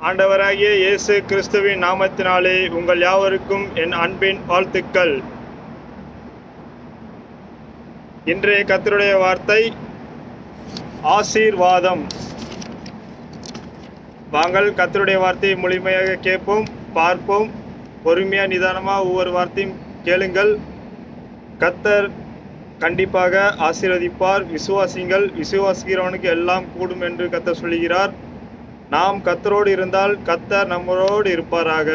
ஆண்டவராகிய இயேசு கிறிஸ்துவின் நாமத்தினாலே உங்கள் யாவருக்கும் என் அன்பின் வாழ்த்துக்கள். இன்றைய கர்த்தருடைய வார்த்தை ஆசீர்வாதம். வாங்கள் கர்த்தருடைய வார்த்தையை முழுமையாக கேட்போம், பார்ப்போம். பொறுமையாக நிதானமாக ஒவ்வொரு வார்த்தையும் கேளுங்கள். கர்த்தர் கண்டிப்பாக ஆசீர்வதிப்பார். விசுவாசிக்கிறவனுக்கு எல்லாம் கூடும் என்று கர்த்தர் சொல்லுகிறார். நாம் கர்த்தரோடு இருந்தால் கர்த்தர் நம்மளோடு இருப்பாராக.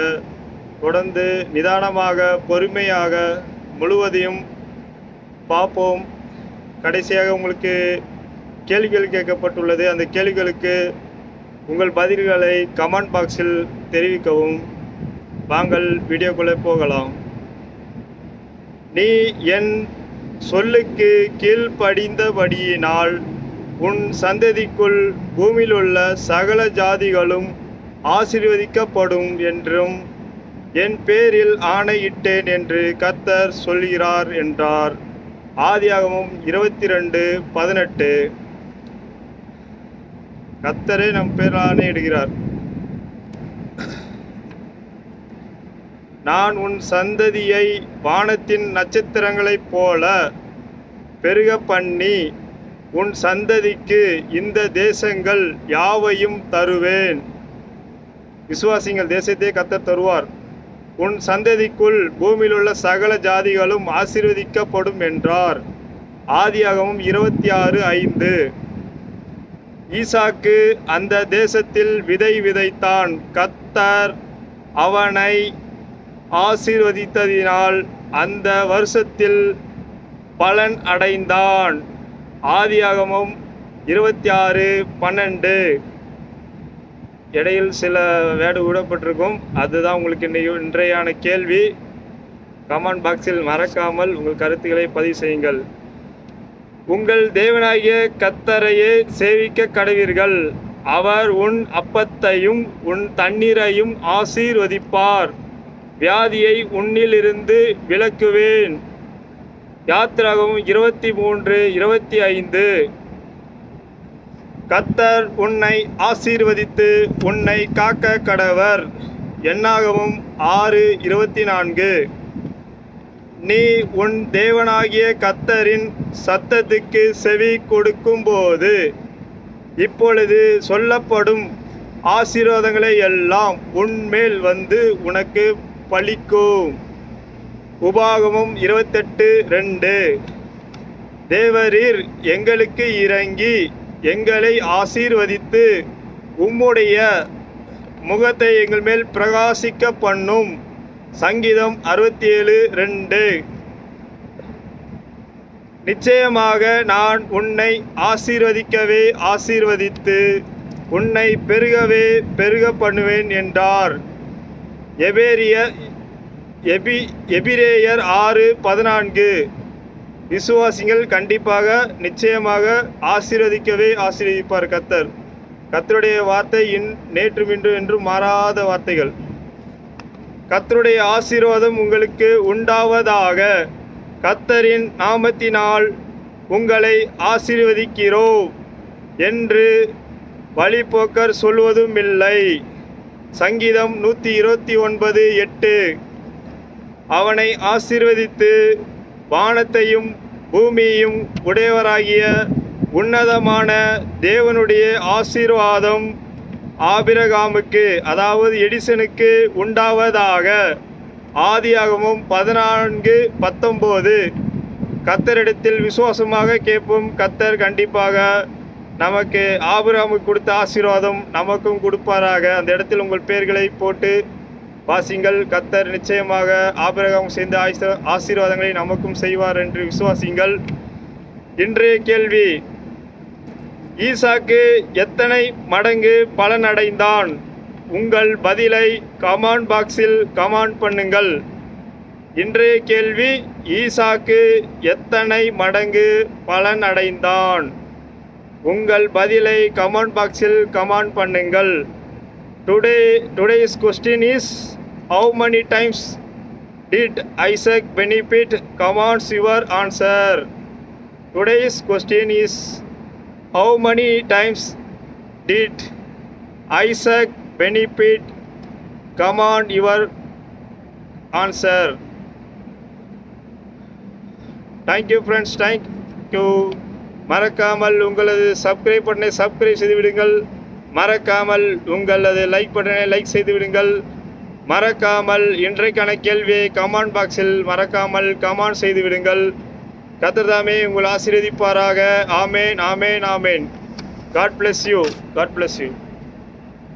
தொடர்ந்து நிதானமாக பொறுமையாக முழுவதையும் பார்ப்போம். கடைசியாக உங்களுக்கு கேள்விகள் கேட்கப்பட்டுள்ளது. அந்த கேள்விகளுக்கு உங்கள் பதில்களை கமெண்ட் பாக்ஸில் தெரிவிக்கவும். வாங்கள் வீடியோக்குள்ளே போகலாம். நீ என் சொல்லுக்கு கீழ்ப்படிந்தபடியினால் உன் சந்ததிக்குள் பூமியில் உள்ள சகல ஜாதிகளும் ஆசீர்வதிக்கப்படும் என்றும் என் பேரில் ஆணையிட்டேன் என்று கர்த்தர் சொல்கிறார் என்றார். ஆதியாகமம் 22:18. கர்த்தரே நம் பேரில் ஆணையிடுகிறார். நான் உன் சந்ததியை வானத்தின் நட்சத்திரங்களைப் போல பெருக பண்ணி உன் சந்ததிக்கு இந்த தேசங்கள் யாவையும் தருவேன். விசுவாசிங்கள், தேசத்தை கர்த்தர் தருவார். உன் சந்ததிக்குள் பூமியில் உள்ள சகல ஜாதிகளும் ஆசீர்வதிக்கப்படும் என்றார். ஆதியாகமம் 26:5. ஈசாக்கு அந்த தேசத்தில் விதை விதைத்தான். கர்த்தர் அவனை ஆசீர்வதித்ததினால் அந்த வருஷத்தில் பலன் அடைந்தான். ஆதியாகமம் 26:12. இடையில் சில வேடு விடப்பட்டிருக்கும். அதுதான் உங்களுக்கு இன்றையான கேள்வி. கமெண்ட் பாக்ஸில் மறக்காமல் உங்கள் கருத்துக்களை பதிவு செய்யுங்கள். உங்கள் தேவனாகிய கர்த்தரையே சேவிக்க கடவீர்கள். அவர் உன் அப்பத்தையும் உன் தண்ணீரையும் ஆசீர்வதிப்பார். வியாதியை உன்னிலிருந்து விலக்குவேன். யாத்திராகமம் 23:25. கர்த்தர் உன்னை ஆசீர்வதித்து உன்னை காக்க கடவர். என்னாகமம் 6:24. நீ உன் தேவனாகிய கர்த்தரின் சத்தத்துக்கு செவி கொடுக்கும்போது இப்பொழுது சொல்லப்படும் ஆசீர்வாதங்களை எல்லாம் உன்மேல் வந்து உனக்கு பலிக்கும். உபாகமம் 28:2. தேவரீர் எங்களுக்கு இறங்கி எங்களை ஆசீர்வதித்து உம்முடைய முகத்தை எங்கள் மேல் பிரகாசிக்க பண்ணும். சங்கீதம் 67:2. நிச்சயமாக நான் உன்னை ஆசீர்வதிக்கவே ஆசீர்வதித்து உன்னை பெருகவே பெருக பண்ணுவேன் என்றார். எபிரேயர் 6:14. விசுவாசிகள் கண்டிப்பாக நிச்சயமாக ஆசீர்வதிக்கவே ஆசீர்வதிப்பார் கர்த்தர். கர்த்தருடைய வார்த்தை நேற்றும் இன்று என்றும் மாறாத வார்த்தைகள். கர்த்தருடைய ஆசீர்வாதம் உங்களுக்கு உண்டாவதாக. கர்த்தரின் நாமத்தினால் உங்களை ஆசீர்வதிக்கிறோம் என்று வழிபோக்கர் சொல்வதும் இல்லை. சங்கீதம் 129:8. அவனை ஆசீர்வதித்து வானத்தையும் பூமியையும் உடையவராகிய உன்னதமான தேவனுடைய ஆசீர்வாதம் ஆபிரகாமுக்கு, அதாவது எடிசனுக்கு உண்டாவதாக. ஆதியாகமம் 14:19. கர்த்தரிடத்தில் விசுவாசமாக கேட்போம். கர்த்தர் கண்டிப்பாக நமக்கு ஆபிரகாமுக்கு கொடுத்த ஆசீர்வாதம் நமக்கும் கொடுப்பாராக. அந்த இடத்தில் உங்கள் பெயர்களை போட்டு வாசிங்கள். கர்த்தர் நிச்சயமாக ஆபிரகாம் செய்த ஆசீர்வாதங்களை நமக்கும் செய்வார் என்று விசுவாசிங்கள். இன்றைய கேள்வி, ஈசாக்கு எத்தனை மடங்கு பலன் அடைந்தான்? உங்கள் பதிலை கமெண்ட் பாக்ஸில் கமெண்ட் பண்ணுங்கள். இன்றைய கேள்வி, ஈசாக்கு எத்தனை மடங்கு பலன் அடைந்தான்? உங்கள் பதிலை கமெண்ட் பாக்ஸில் கமெண்ட் பண்ணுங்கள். Today's question is, how many times did Isaac benefit? Comments your answer. Today's question is, how many times did Isaac benefit. Come on, your answer. Thank you friends, thank you. மறக்காமல் உங்களது subscribe பட்டனை subscribe செய்து விடுங்கள். மறக்காமல் உங்களது like பட்டனை like செய்து விடுங்கள். மறக்காமல் இன்றைக்கான கேள்வியை கமெண்ட் பாக்ஸில் மறக்காமல் கமெண்ட் செய்து விடுங்கள். கர்த்தர் தாமே உங்களை ஆசீர்வதிப்பாராக. ஆமேன், ஆமேன், ஆமேன். God bless you. God bless you.